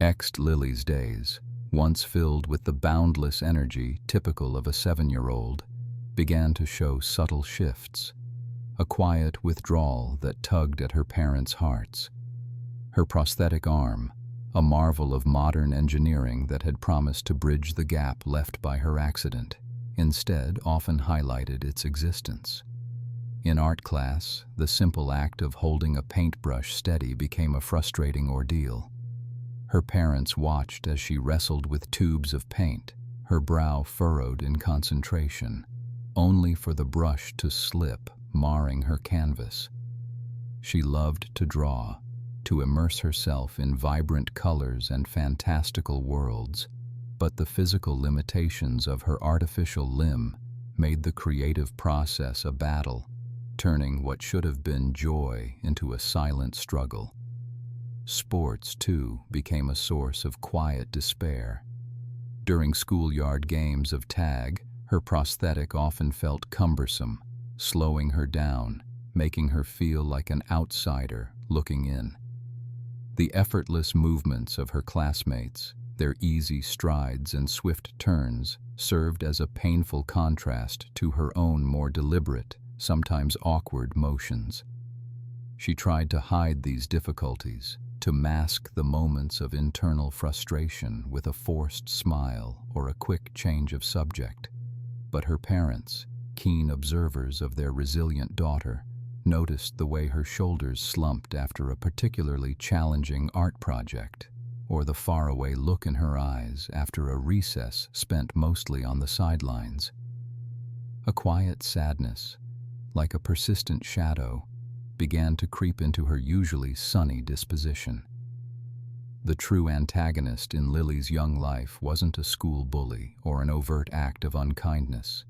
Lily's days, once filled with the boundless energy typical of a 7-year-old, began to show subtle shifts, a quiet withdrawal that tugged at her parents' hearts. Her prosthetic arm, a marvel of modern engineering that had promised to bridge the gap left by her accident, instead often highlighted its existence. In art class, the simple act of holding a paintbrush steady became a frustrating ordeal. Her parents watched as she wrestled with tubes of paint, her brow furrowed in concentration, only for the brush to slip, marring her canvas. She loved to draw, to immerse herself in vibrant colors and fantastical worlds, but the physical limitations of her artificial limb made the creative process a battle, turning what should have been joy into a silent struggle. Sports, too, became a source of quiet despair. During schoolyard games of tag, her prosthetic often felt cumbersome, slowing her down, making her feel like an outsider looking in. The effortless movements of her classmates, their easy strides and swift turns, served as a painful contrast to her own more deliberate, sometimes awkward motions. She tried to hide these difficulties, to mask the moments of internal frustration with a forced smile or a quick change of subject. But her parents, keen observers of their resilient daughter, noticed the way her shoulders slumped after a particularly challenging art project, or the faraway look in her eyes after a recess spent mostly on the sidelines. A quiet sadness, like a persistent shadow, began to creep into her usually sunny disposition. The true antagonist in Lily's young life wasn't a school bully or an overt act of unkindness.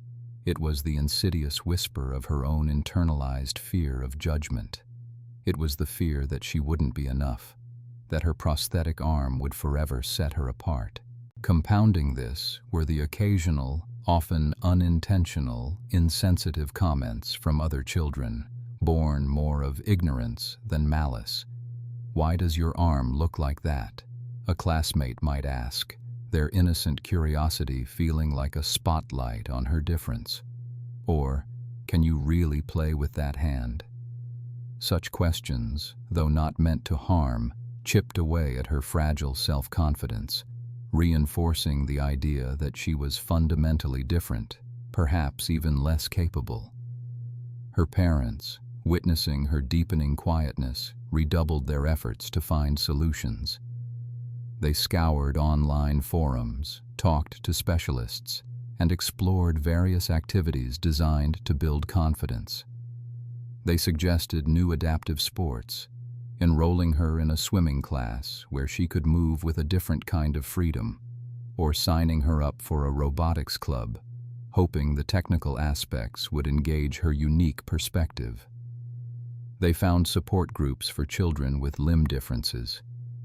It was the insidious whisper of her own internalized fear of judgment. It was the fear that she wouldn't be enough, that her prosthetic arm would forever set her apart. Compounding this were the occasional, often unintentional, insensitive comments from other children, born more of ignorance than malice. "Why does your arm look like that?" a classmate might ask, their innocent curiosity feeling like a spotlight on her difference. Or, "Can you really play with that hand?" Such questions, though not meant to harm, chipped away at her fragile self-confidence, reinforcing the idea that she was fundamentally different, perhaps even less capable. Her parents, witnessing her deepening quietness, redoubled their efforts to find solutions. They scoured online forums, talked to specialists, and explored various activities designed to build confidence. They suggested new adaptive sports, enrolling her in a swimming class where she could move with a different kind of freedom, or signing her up for a robotics club, hoping the technical aspects would engage her unique perspective. They found support groups for children with limb differences,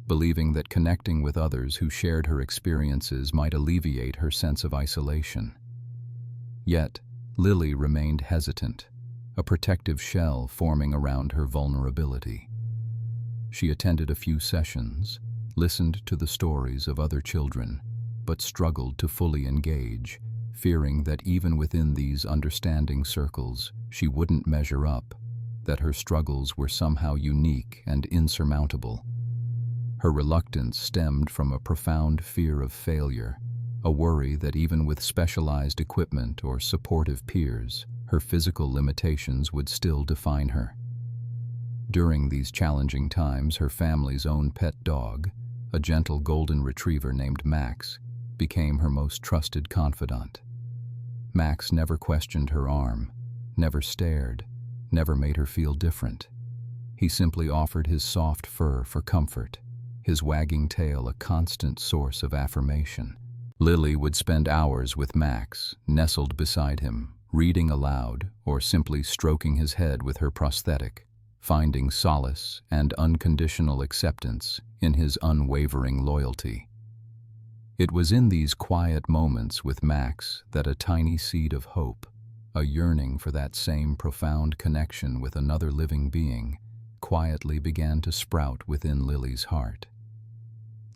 believing that connecting with others who shared her experiences might alleviate her sense of isolation. Yet, Lily remained hesitant, a protective shell forming around her vulnerability. She attended a few sessions, listened to the stories of other children, but struggled to fully engage, fearing that even within these understanding circles, she wouldn't measure up, that her struggles were somehow unique and insurmountable. Her reluctance stemmed from a profound fear of failure, a worry that even with specialized equipment or supportive peers, her physical limitations would still define her. During these challenging times, her family's own pet dog, a gentle golden retriever named Max, became her most trusted confidant. Max never questioned her arm, never stared, never made her feel different. He simply offered his soft fur for comfort, his wagging tail a constant source of affirmation. Lily would spend hours with Max, nestled beside him, reading aloud or simply stroking his head with her prosthetic, finding solace and unconditional acceptance in his unwavering loyalty. It was in these quiet moments with Max that a tiny seed of hope, a yearning for that same profound connection with another living being, quietly began to sprout within Lily's heart.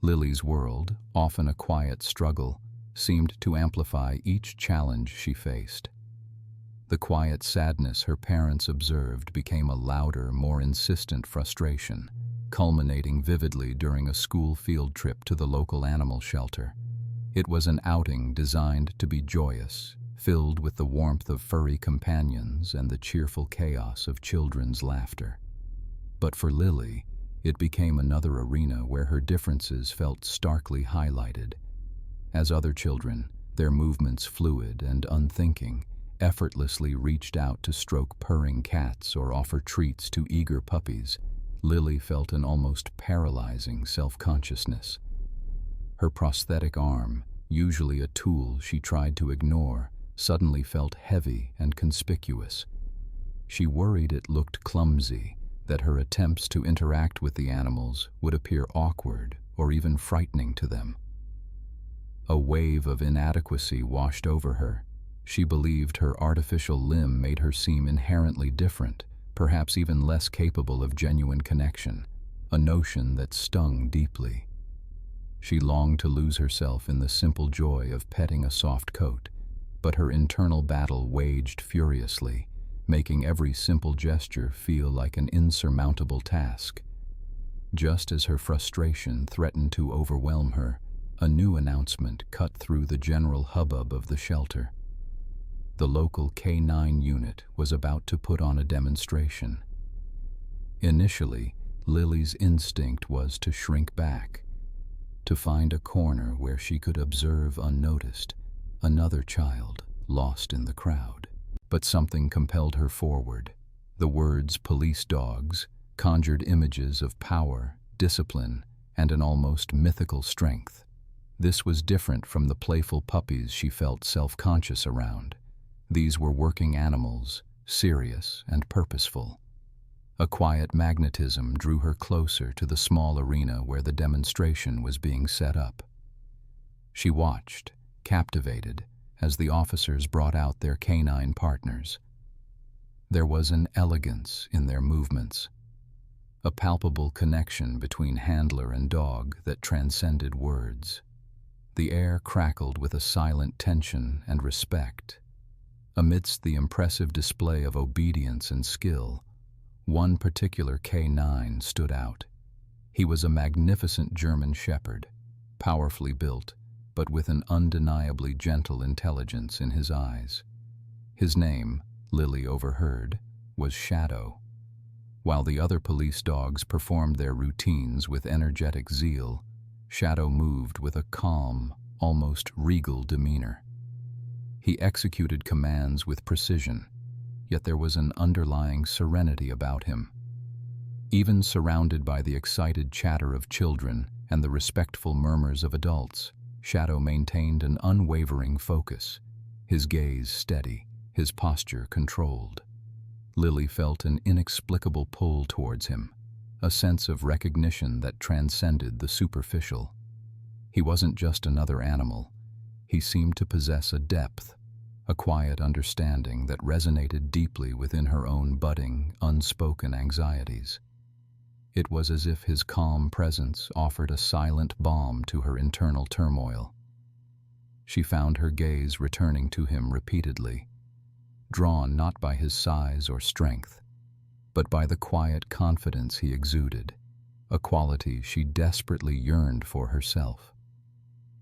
Lily's world, often a quiet struggle, seemed to amplify each challenge she faced. The quiet sadness her parents observed became a louder, more insistent frustration, culminating vividly during a school field trip to the local animal shelter. It was an outing designed to be joyous, filled with the warmth of furry companions and the cheerful chaos of children's laughter. But for Lily, it became another arena where her differences felt starkly highlighted. As other children, their movements fluid and unthinking, effortlessly reached out to stroke purring cats or offer treats to eager puppies, Lily felt an almost paralyzing self-consciousness. Her prosthetic arm, usually a tool she tried to ignore, suddenly felt heavy and conspicuous. She worried it looked clumsy, that her attempts to interact with the animals would appear awkward or even frightening to them. A wave of inadequacy washed over her. She believed her artificial limb made her seem inherently different, perhaps even less capable of genuine connection, a notion that stung deeply. She longed to lose herself in the simple joy of petting a soft coat, but her internal battle waged furiously, making every simple gesture feel like an insurmountable task. Just as her frustration threatened to overwhelm her, a new announcement cut through the general hubbub of the shelter. The local K9 unit was about to put on a demonstration. Initially, Lily's instinct was to shrink back, to find a corner where she could observe unnoticed another child lost in the crowd. But something compelled her forward. The words "police dogs" conjured images of power, discipline, and an almost mythical strength. This was different from the playful puppies she felt self-conscious around. These were working animals, serious and purposeful. A quiet magnetism drew her closer to the small arena where the demonstration was being set up. She watched, captivated, as the officers brought out their canine partners. There was an elegance in their movements, a palpable connection between handler and dog that transcended words. The air crackled with a silent tension and respect. Amidst the impressive display of obedience and skill, one particular K9 stood out. He was a magnificent German shepherd, powerfully built, but with an undeniably gentle intelligence in his eyes. His name, Lily overheard, was Shadow. While the other police dogs performed their routines with energetic zeal, Shadow moved with a calm, almost regal demeanor. He executed commands with precision, yet there was an underlying serenity about him. Even surrounded by the excited chatter of children and the respectful murmurs of adults, Shadow maintained an unwavering focus, his gaze steady, his posture controlled. Lily felt an inexplicable pull towards him, a sense of recognition that transcended the superficial. He wasn't just another animal. He seemed to possess a depth, a quiet understanding that resonated deeply within her own budding, unspoken anxieties. It was as if his calm presence offered a silent balm to her internal turmoil. She found her gaze returning to him repeatedly, drawn not by his size or strength, but by the quiet confidence he exuded, a quality she desperately yearned for herself.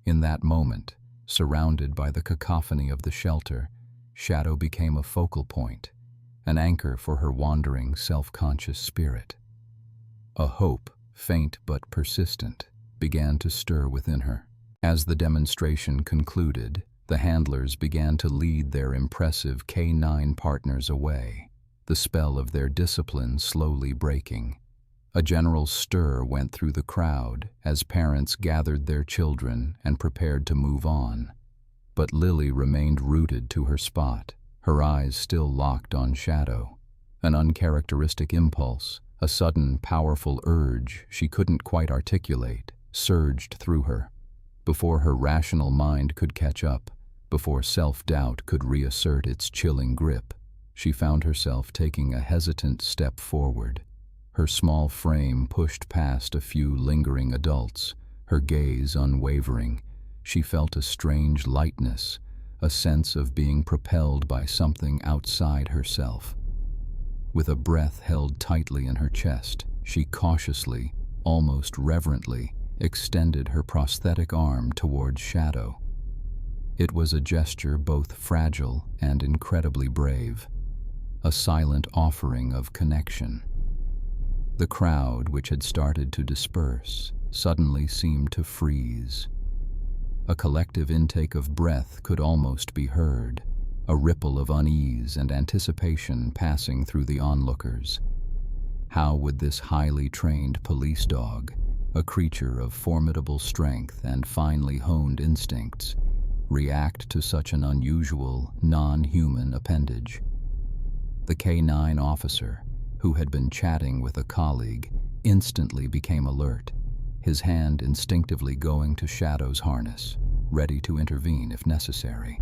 In that moment, surrounded by the cacophony of the shelter, Shadow became a focal point, an anchor for her wandering, self-conscious spirit. A hope, faint but persistent, began to stir within her. As the demonstration concluded, the handlers began to lead their impressive K9 partners away, the spell of their discipline slowly breaking. A general stir went through the crowd as parents gathered their children and prepared to move on. But Lily remained rooted to her spot, her eyes still locked on Shadow. An uncharacteristic impulse, a sudden, powerful urge she couldn't quite articulate, surged through her. Before her rational mind could catch up, before self-doubt could reassert its chilling grip, she found herself taking a hesitant step forward. Her small frame pushed past a few lingering adults, her gaze unwavering. She felt a strange lightness, a sense of being propelled by something outside herself. With a breath held tightly in her chest, she cautiously, almost reverently, extended her prosthetic arm towards Shadow. It was a gesture both fragile and incredibly brave, a silent offering of connection. The crowd, which had started to disperse, suddenly seemed to freeze. A collective intake of breath could almost be heard, a ripple of unease and anticipation passing through the onlookers. How would this highly trained police dog, a creature of formidable strength and finely honed instincts, react to such an unusual, non-human appendage? The K9 officer, who had been chatting with a colleague, instantly became alert, his hand instinctively going to Shadow's harness, ready to intervene if necessary.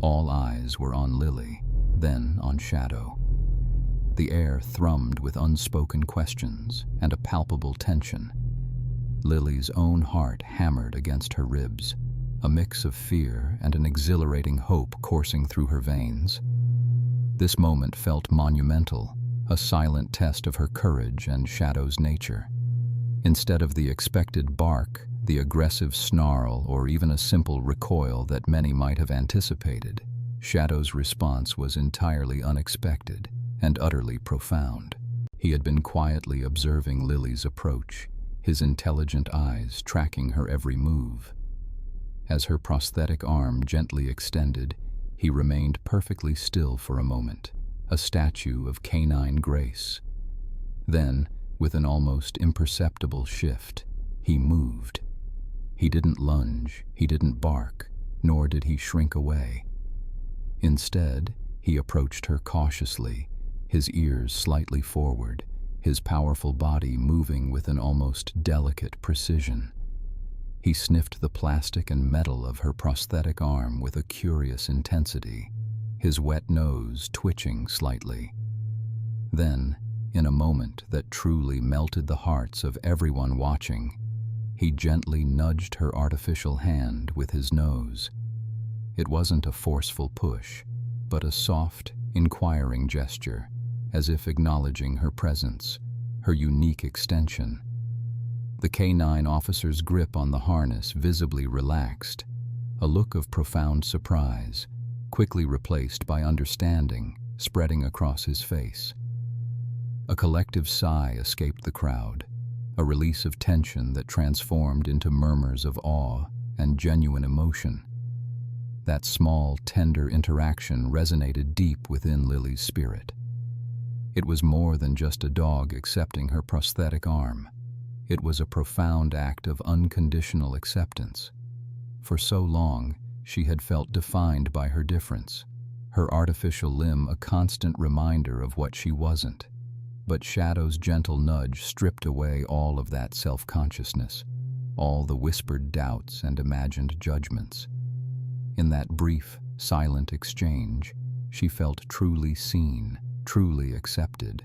All eyes were on Lily, then on Shadow. The air thrummed with unspoken questions and a palpable tension. Lily's own heart hammered against her ribs, a mix of fear and an exhilarating hope coursing through her veins. This moment felt monumental, a silent test of her courage and Shadow's nature. Instead of the expected bark, the aggressive snarl, or even a simple recoil that many might have anticipated, Shadow's response was entirely unexpected and utterly profound. He had been quietly observing Lily's approach, his intelligent eyes tracking her every move. As her prosthetic arm gently extended, he remained perfectly still for a moment, a statue of canine grace. Then, with an almost imperceptible shift, he moved. He didn't lunge, he didn't bark, nor did he shrink away. Instead, he approached her cautiously, his ears slightly forward, his powerful body moving with an almost delicate precision. He sniffed the plastic and metal of her prosthetic arm with a curious intensity, his wet nose twitching slightly. Then, in a moment that truly melted the hearts of everyone watching, he gently nudged her artificial hand with his nose. It wasn't a forceful push, but a soft, inquiring gesture, as if acknowledging her presence, her unique extension. The K9 officer's grip on the harness visibly relaxed, a look of profound surprise, quickly replaced by understanding, spreading across his face. A collective sigh escaped the crowd, a release of tension that transformed into murmurs of awe and genuine emotion. That small, tender interaction resonated deep within Lily's spirit. It was more than just a dog accepting her prosthetic arm. It was a profound act of unconditional acceptance. For so long, she had felt defined by her difference, her artificial limb a constant reminder of what she wasn't. But Shadow's gentle nudge stripped away all of that self-consciousness, all the whispered doubts and imagined judgments. In that brief, silent exchange, she felt truly seen, truly accepted,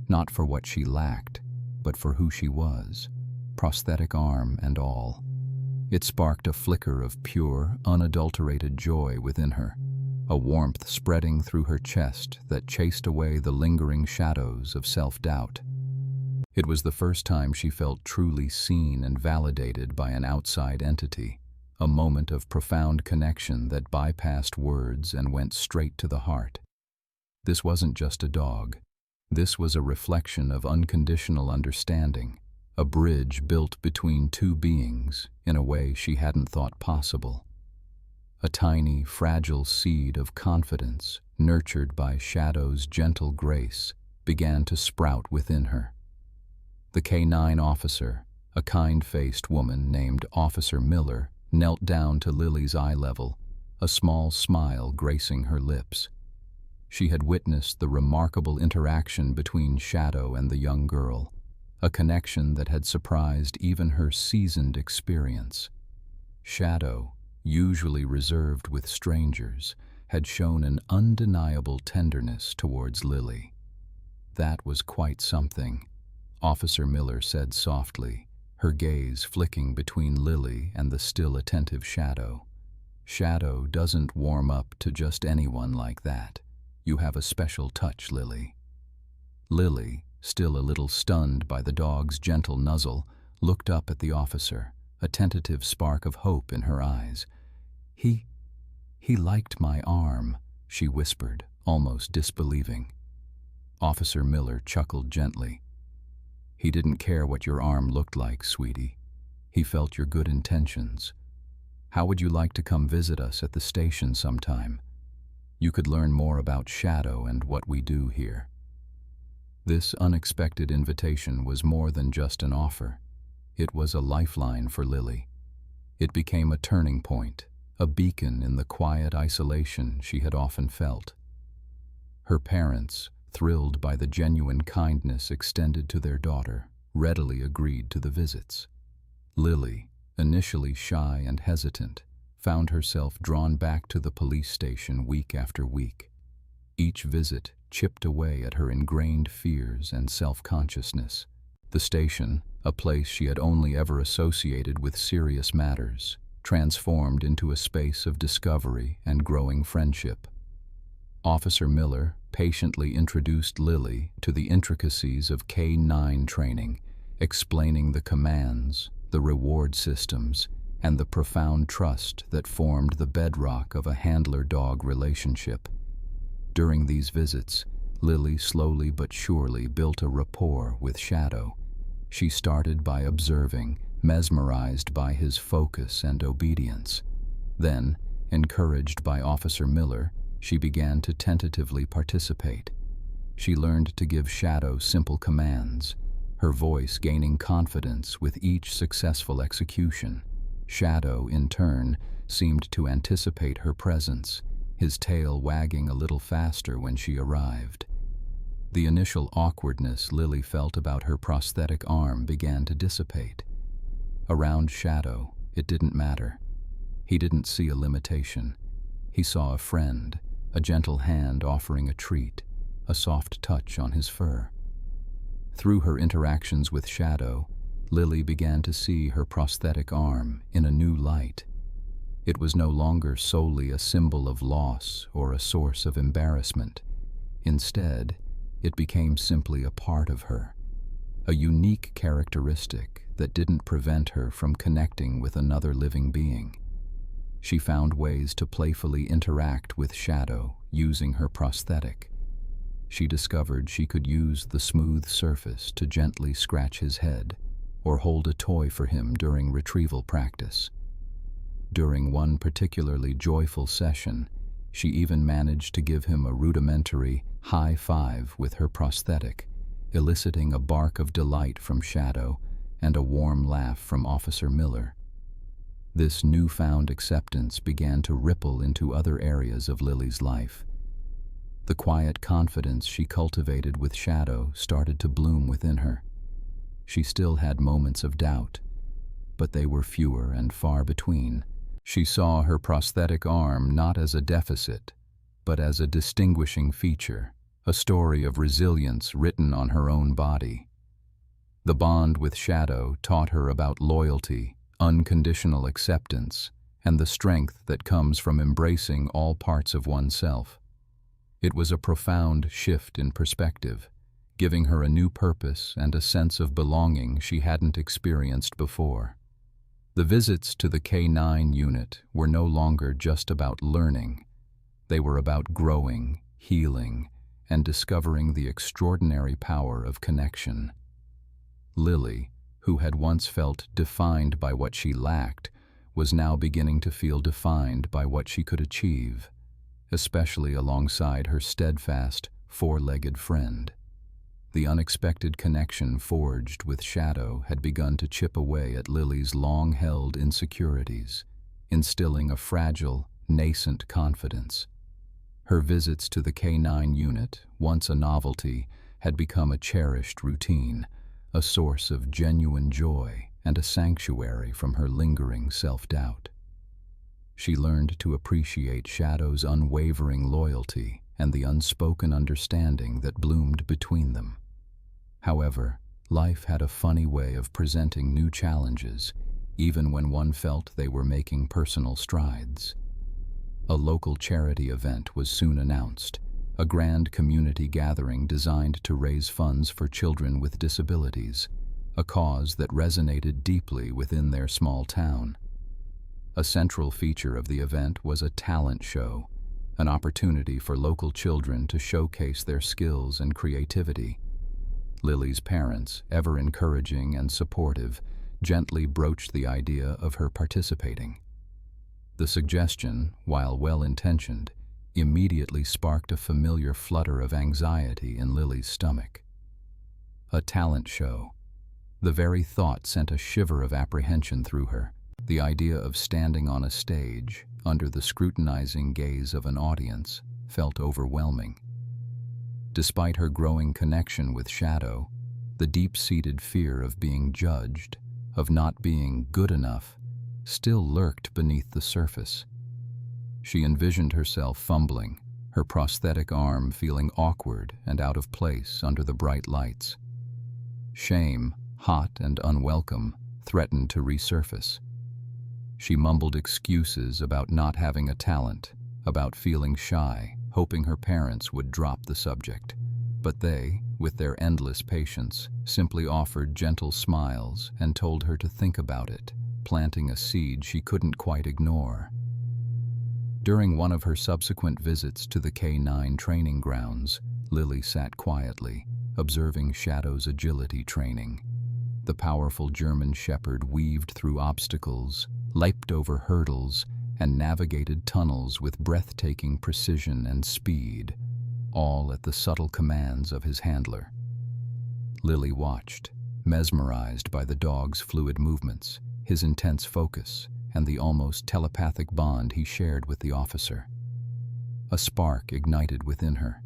not for what she lacked, but for who she was, prosthetic arm and all. It sparked a flicker of pure, unadulterated joy within her, a warmth spreading through her chest that chased away the lingering shadows of self-doubt. It was the first time she felt truly seen and validated by an outside entity, a moment of profound connection that bypassed words and went straight to the heart. This wasn't just a dog. This was a reflection of unconditional understanding, a bridge built between two beings in a way she hadn't thought possible. A tiny, fragile seed of confidence, nurtured by Shadow's gentle grace, began to sprout within her. The K9 officer, a kind-faced woman named Officer Miller, knelt down to Lily's eye level, a small smile gracing her lips. She had witnessed the remarkable interaction between Shadow and the young girl, a connection that had surprised even her seasoned experience. Shadow, usually reserved with strangers, had shown an undeniable tenderness towards Lily. That was quite something, Officer Miller said softly, her gaze flicking between Lily and the still attentive Shadow. "Shadow doesn't warm up to just anyone like that. You have a special touch, Lily." Lily, still a little stunned by the dog's gentle nuzzle, looked up at the officer, a tentative spark of hope in her eyes. He liked my arm," she whispered, almost disbelieving. Officer Miller chuckled gently. "He didn't care what your arm looked like, sweetie. He felt your good intentions. How would you like to come visit us at the station sometime? You could learn more about Shadow and what we do here." This unexpected invitation was more than just an offer. It was a lifeline for Lily. It became a turning point, a beacon in the quiet isolation she had often felt. Her parents, thrilled by the genuine kindness extended to their daughter, readily agreed to the visits. Lily, initially shy and hesitant, found herself drawn back to the police station week after week. Each visit chipped away at her ingrained fears and self-consciousness. The station, a place she had only ever associated with serious matters, transformed into a space of discovery and growing friendship. Officer Miller patiently introduced Lily to the intricacies of K-9 training, explaining the commands, the reward systems, and the profound trust that formed the bedrock of a handler-dog relationship. During these visits, Lily slowly but surely built a rapport with Shadow. She started by observing, mesmerized by his focus and obedience. Then, encouraged by Officer Miller, she began to tentatively participate. She learned to give Shadow simple commands, her voice gaining confidence with each successful execution. Shadow, in turn, seemed to anticipate her presence, his tail wagging a little faster when she arrived. The initial awkwardness Lily felt about her prosthetic arm began to dissipate. Around Shadow, it didn't matter. He didn't see a limitation. He saw a friend, a gentle hand offering a treat, a soft touch on his fur. Through her interactions with Shadow, Lily began to see her prosthetic arm in a new light. It was no longer solely a symbol of loss or a source of embarrassment. Instead, it became simply a part of her, a unique characteristic that didn't prevent her from connecting with another living being. She found ways to playfully interact with Shadow using her prosthetic. She discovered she could use the smooth surface to gently scratch his head or hold a toy for him during retrieval practice. During one particularly joyful session, she even managed to give him a rudimentary high five with her prosthetic, eliciting a bark of delight from Shadow and a warm laugh from Officer Miller. This newfound acceptance began to ripple into other areas of Lily's life. The quiet confidence she cultivated with Shadow started to bloom within her. She still had moments of doubt, but they were fewer and far between. She saw her prosthetic arm not as a deficit, but as a distinguishing feature, a story of resilience written on her own body. The bond with Shadow taught her about loyalty, unconditional acceptance, and the strength that comes from embracing all parts of oneself. It was a profound shift in perspective, giving her a new purpose and a sense of belonging she hadn't experienced before. The visits to the K-9 unit were no longer just about learning. They were about growing, healing, and discovering the extraordinary power of connection. Lily, who had once felt defined by what she lacked, was now beginning to feel defined by what she could achieve, especially alongside her steadfast, four-legged friend. The unexpected connection forged with Shadow had begun to chip away at Lily's long-held insecurities, instilling a fragile, nascent confidence. Her visits to the K-9 unit, once a novelty, had become a cherished routine, a source of genuine joy and a sanctuary from her lingering self-doubt. She learned to appreciate Shadow's unwavering loyalty and the unspoken understanding that bloomed between them. However, Life had a funny way of presenting new challenges, even when one felt they were making personal strides. A local charity event was soon announced, a grand community gathering designed to raise funds for children with disabilities, a cause that resonated deeply within their small town. A central feature of the event was a talent show, an opportunity for local children to showcase their skills and creativity. Lily's parents, ever encouraging and supportive, gently broached the idea of her participating. The suggestion, while well-intentioned, immediately sparked a familiar flutter of anxiety in Lily's stomach. A talent show. The very thought sent a shiver of apprehension through her. The idea of standing on a stage, under the scrutinizing gaze of an audience, felt overwhelming. Despite her growing connection with Shadow, the deep-seated fear of being judged, of not being good enough, still lurked beneath the surface. She envisioned herself fumbling, her prosthetic arm feeling awkward and out of place under the bright lights. Shame, hot and unwelcome, threatened to resurface. She mumbled excuses about not having a talent, about feeling shy, hoping her parents would drop the subject. But they, with their endless patience, simply offered gentle smiles and told her to think about it, planting a seed she couldn't quite ignore. During one of her subsequent visits to the K9 training grounds, Lily sat quietly, observing Shadow's agility training. The powerful German Shepherd weaved through obstacles, leaped over hurdles, and navigated tunnels with breathtaking precision and speed, all at the subtle commands of his handler. Lily watched, mesmerized by the dog's fluid movements, his intense focus, and the almost telepathic bond he shared with the officer. A spark ignited within her.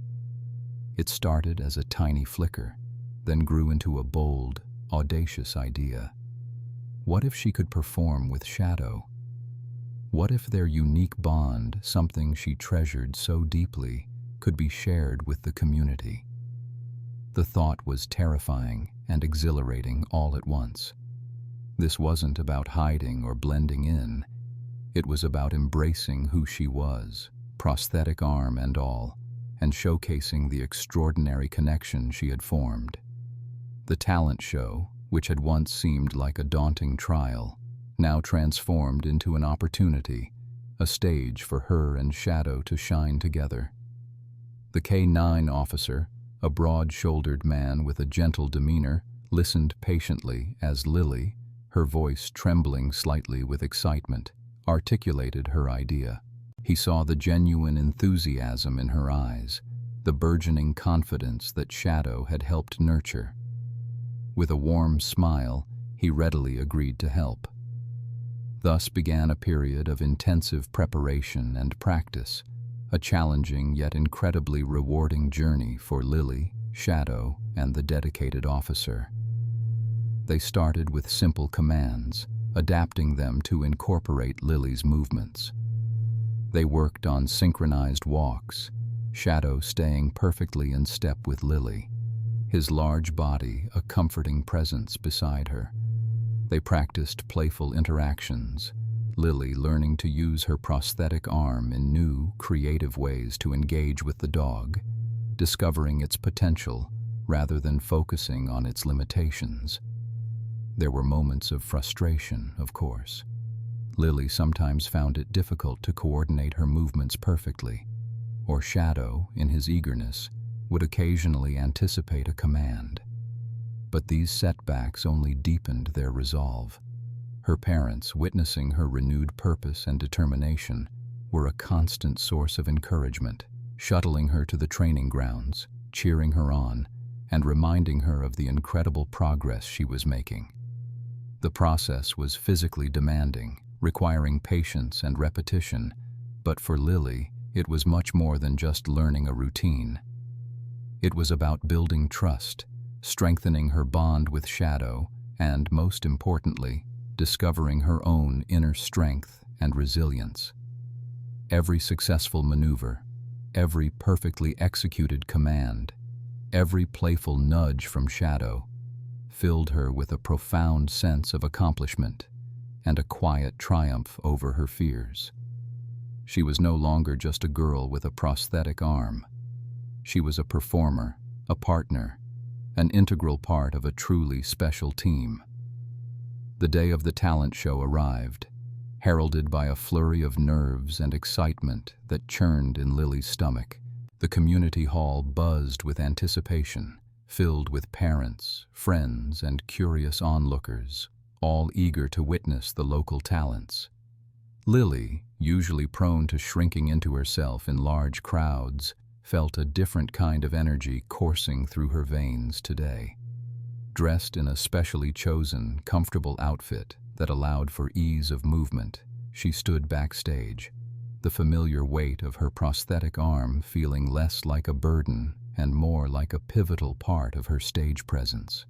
It started as a tiny flicker, then grew into a bold, audacious idea. What if she could perform with Shadow? What if their unique bond, something she treasured so deeply, could be shared with the community? The thought was terrifying and exhilarating all at once. This wasn't about hiding or blending in. It was about embracing who she was, prosthetic arm and all, and showcasing the extraordinary connection she had formed. The talent show, which had once seemed like a daunting trial, now transformed into an opportunity, a stage for her and Shadow to shine together. The K9 officer, a broad-shouldered man with a gentle demeanor, listened patiently as Lily, her voice trembling slightly with excitement, articulated her idea. He saw the genuine enthusiasm in her eyes, the burgeoning confidence that Shadow had helped nurture. With a warm smile, he readily agreed to help. Thus began a period of intensive preparation and practice, a challenging yet incredibly rewarding journey for Lily, Shadow, and the dedicated officer. They started with simple commands, adapting them to incorporate Lily's movements. They worked on synchronized walks, Shadow staying perfectly in step with Lily, his large body a comforting presence beside her. They practiced playful interactions, Lily learning to use her prosthetic arm in new, creative ways to engage with the dog, discovering its potential rather than focusing on its limitations. There were moments of frustration, of course. Lily sometimes found it difficult to coordinate her movements perfectly, or Shadow, in his eagerness, would occasionally anticipate a command. But these setbacks only deepened their resolve. Her parents, witnessing her renewed purpose and determination, were a constant source of encouragement, shuttling her to the training grounds, cheering her on, and reminding her of the incredible progress she was making. The process was physically demanding, requiring patience and repetition, but for Lily, it was much more than just learning a routine. It was about building trust, strengthening her bond with Shadow, and, most importantly, discovering her own inner strength and resilience. Every successful maneuver, every perfectly executed command, every playful nudge from Shadow filled her with a profound sense of accomplishment and a quiet triumph over her fears. She was no longer just a girl with a prosthetic arm. She was a performer, a partner, an integral part of a truly special team. The day of the talent show arrived, heralded by a flurry of nerves and excitement that churned in Lily's stomach. The community hall buzzed with anticipation, filled with parents, friends, and curious onlookers, all eager to witness the local talents. Lily, usually prone to shrinking into herself in large crowds, felt a different kind of energy coursing through her veins today. Dressed in a specially chosen, comfortable outfit that allowed for ease of movement, she stood backstage, the familiar weight of her prosthetic arm feeling less like a burden and more like a pivotal part of her stage presence.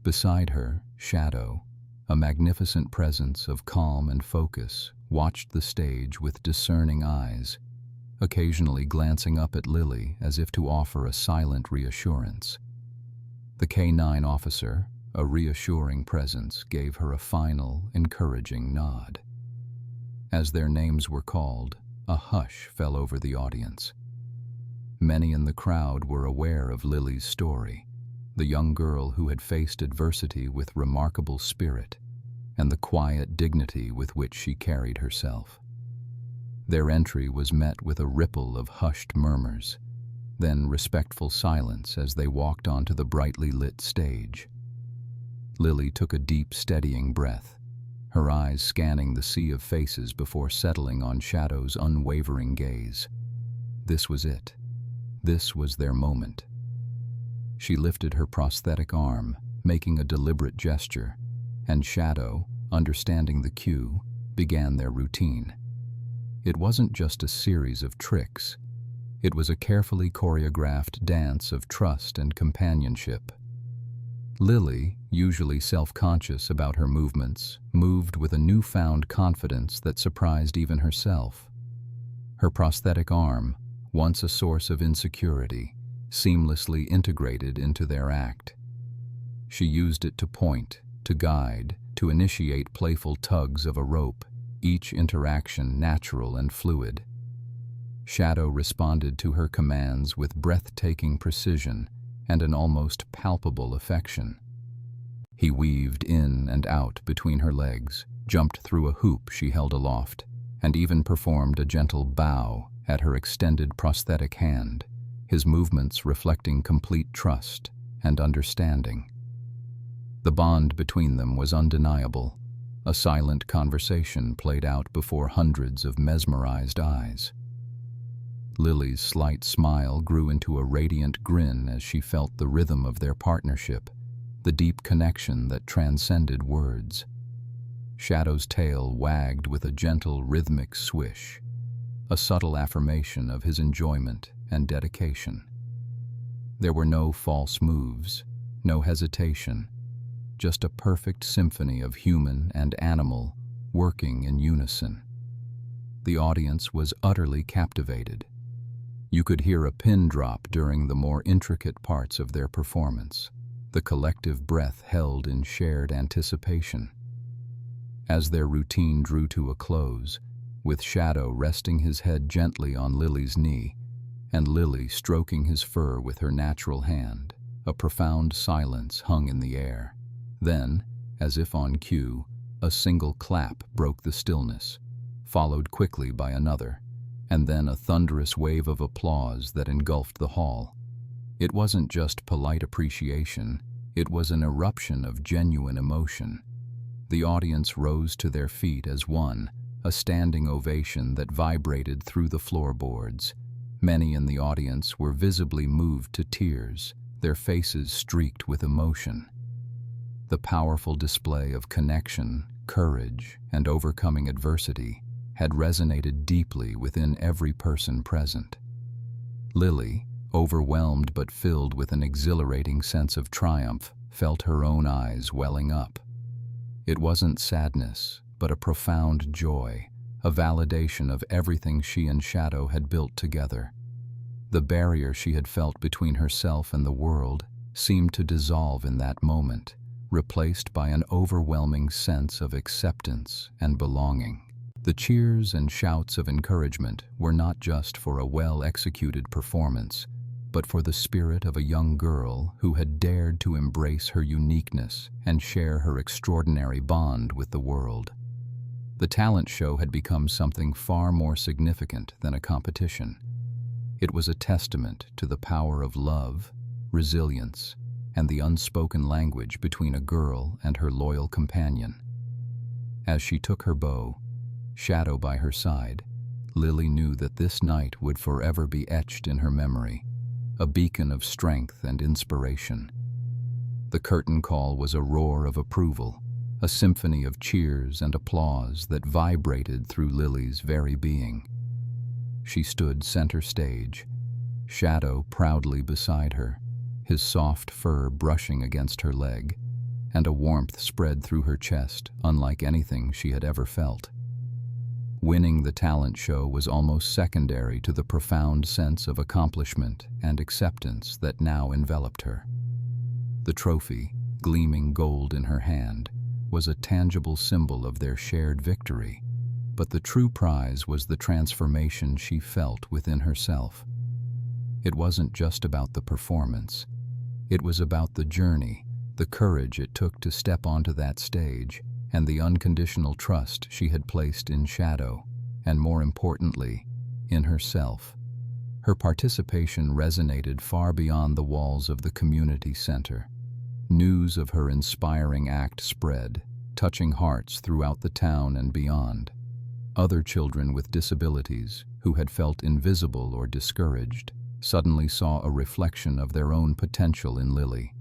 Beside her, Shadow, a magnificent presence of calm and focus, watched the stage with discerning eyes, occasionally glancing up at Lily as if to offer a silent reassurance. The K-9 officer, a reassuring presence, gave her a final, encouraging nod. As their names were called, a hush fell over the audience. Many in the crowd were aware of Lily's story, the young girl who had faced adversity with remarkable spirit, and the quiet dignity with which she carried herself. Their entry was met with a ripple of hushed murmurs, then respectful silence as they walked onto the brightly lit stage. Lily took a deep, steadying breath, her eyes scanning the sea of faces before settling on Shadow's unwavering gaze. This was it. This was their moment. She lifted her prosthetic arm, making a deliberate gesture, and Shadow, understanding the cue, began their routine. It wasn't just a series of tricks. It was a carefully choreographed dance of trust and companionship. Lily, usually self-conscious about her movements, moved with a newfound confidence that surprised even herself. Her prosthetic arm, once a source of insecurity, seamlessly integrated into their act. She used it to point, to guide, to initiate playful tugs of a rope, each interaction natural and fluid. Shadow responded to her commands with breathtaking precision and an almost palpable affection. He weaved in and out between her legs, jumped through a hoop she held aloft, and even performed a gentle bow at her extended prosthetic hand, his movements reflecting complete trust and understanding. The bond between them was undeniable. A silent conversation played out before hundreds of mesmerized eyes. Lily's slight smile grew into a radiant grin as she felt the rhythm of their partnership, the deep connection that transcended words. Shadow's tail wagged with a gentle rhythmic swish, a subtle affirmation of his enjoyment and dedication. There were no false moves, no hesitation, just a perfect symphony of human and animal working in unison. The audience was utterly captivated. You could hear a pin drop during the more intricate parts of their performance, the collective breath held in shared anticipation. As their routine drew to a close, with Shadow resting his head gently on Lily's knee, and Lily stroking his fur with her natural hand, a profound silence hung in the air. Then, as if on cue, a single clap broke the stillness, followed quickly by another, and then a thunderous wave of applause that engulfed the hall. It wasn't just polite appreciation, it was an eruption of genuine emotion. The audience rose to their feet as one, a standing ovation that vibrated through the floorboards. Many in the audience were visibly moved to tears, their faces streaked with emotion. The powerful display of connection, courage, and overcoming adversity had resonated deeply within every person present. Lily, overwhelmed but filled with an exhilarating sense of triumph, felt her own eyes welling up. It wasn't sadness, but a profound joy, a validation of everything she and Shadow had built together. The barrier she had felt between herself and the world seemed to dissolve in that moment, replaced by an overwhelming sense of acceptance and belonging. The cheers and shouts of encouragement were not just for a well-executed performance, but for the spirit of a young girl who had dared to embrace her uniqueness and share her extraordinary bond with the world. The talent show had become something far more significant than a competition. It was a testament to the power of love, resilience, and the unspoken language between a girl and her loyal companion. As she took her bow, Shadow by her side, Lily knew that this night would forever be etched in her memory, a beacon of strength and inspiration. The curtain call was a roar of approval, a symphony of cheers and applause that vibrated through Lily's very being. She stood center stage, Shadow proudly beside her, his soft fur brushing against her leg, and a warmth spread through her chest unlike anything she had ever felt. Winning the talent show was almost secondary to the profound sense of accomplishment and acceptance that now enveloped her. The trophy, gleaming gold in her hand, was a tangible symbol of their shared victory, but the true prize was the transformation she felt within herself. It wasn't just about the performance. It was about the journey, the courage it took to step onto that stage, and the unconditional trust she had placed in Shadow, and more importantly, in herself. Her participation resonated far beyond the walls of the community center. News of her inspiring act spread, touching hearts throughout the town and beyond. Other children with disabilities, who had felt invisible or discouraged, suddenly saw a reflection of their own potential in Lily.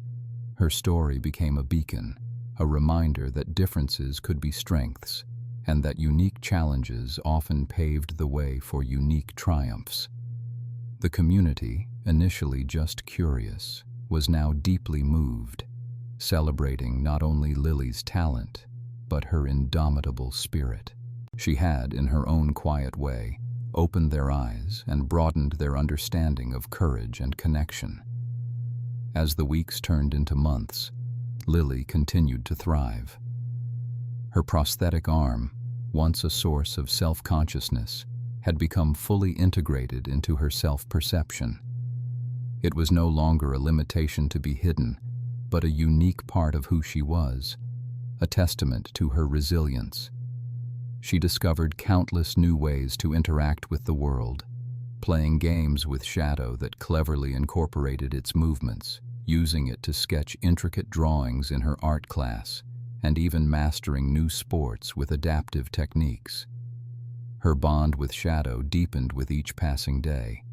Her story became a beacon, a reminder that differences could be strengths, and that unique challenges often paved the way for unique triumphs. The community, initially just curious, was now deeply moved, celebrating not only Lily's talent, but her indomitable spirit. She had, in her own quiet way, opened their eyes and broadened their understanding of courage and connection. As the weeks turned into months, Lily continued to thrive. Her prosthetic arm, once a source of self-consciousness, had become fully integrated into her self-perception. It was no longer a limitation to be hidden, but a unique part of who she was, a testament to her resilience. She discovered countless new ways to interact with the world, playing games with Shadow that cleverly incorporated its movements, using it to sketch intricate drawings in her art class, and even mastering new sports with adaptive techniques. Her bond with Shadow deepened with each passing day.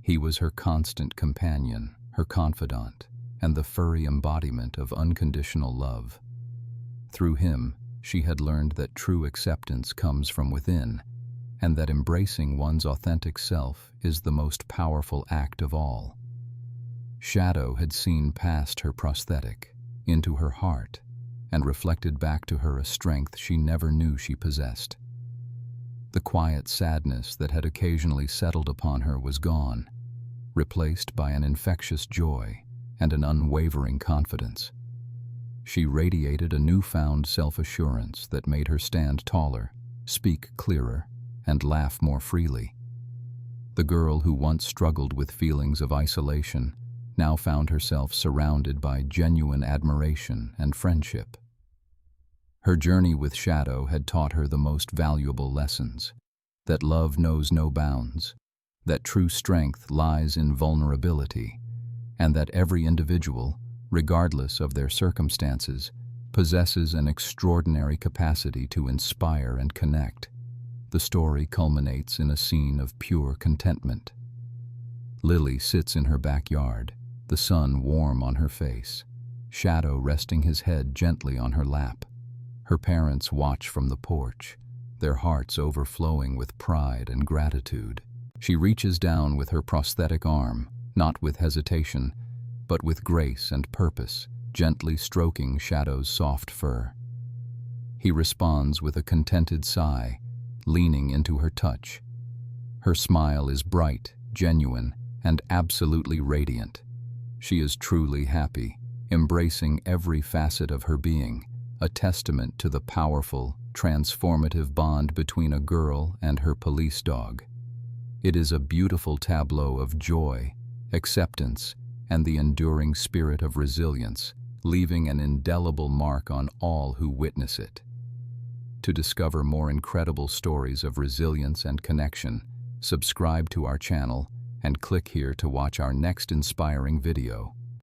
He was her constant companion, her confidant, and the furry embodiment of unconditional love. Through him, she had learned that true acceptance comes from within, and that embracing one's authentic self is the most powerful act of all. Shadow had seen past her prosthetic, into her heart, and reflected back to her a strength she never knew she possessed. The quiet sadness that had occasionally settled upon her was gone, replaced by an infectious joy and an unwavering confidence. She radiated a newfound self-assurance that made her stand taller, speak clearer, and laugh more freely. The girl who once struggled with feelings of isolation now found herself surrounded by genuine admiration and friendship. Her journey with Shadow had taught her the most valuable lessons: that love knows no bounds, that true strength lies in vulnerability, and that every individual, regardless of their circumstances, possesses an extraordinary capacity to inspire and connect. The story culminates in a scene of pure contentment. Lily sits in her backyard, the sun warm on her face, Shadow resting his head gently on her lap. Her parents watch from the porch, their hearts overflowing with pride and gratitude. She reaches down with her prosthetic arm, not with hesitation, but with grace and purpose, gently stroking Shadow's soft fur. He responds with a contented sigh, leaning into her touch. Her smile is bright, genuine, and absolutely radiant. She is truly happy, embracing every facet of her being, a testament to the powerful, transformative bond between a girl and her police dog. It is a beautiful tableau of joy, acceptance, and the enduring spirit of resilience, leaving an indelible mark on all who witness it. To discover more incredible stories of resilience and connection, subscribe to our channel and click here to watch our next inspiring video.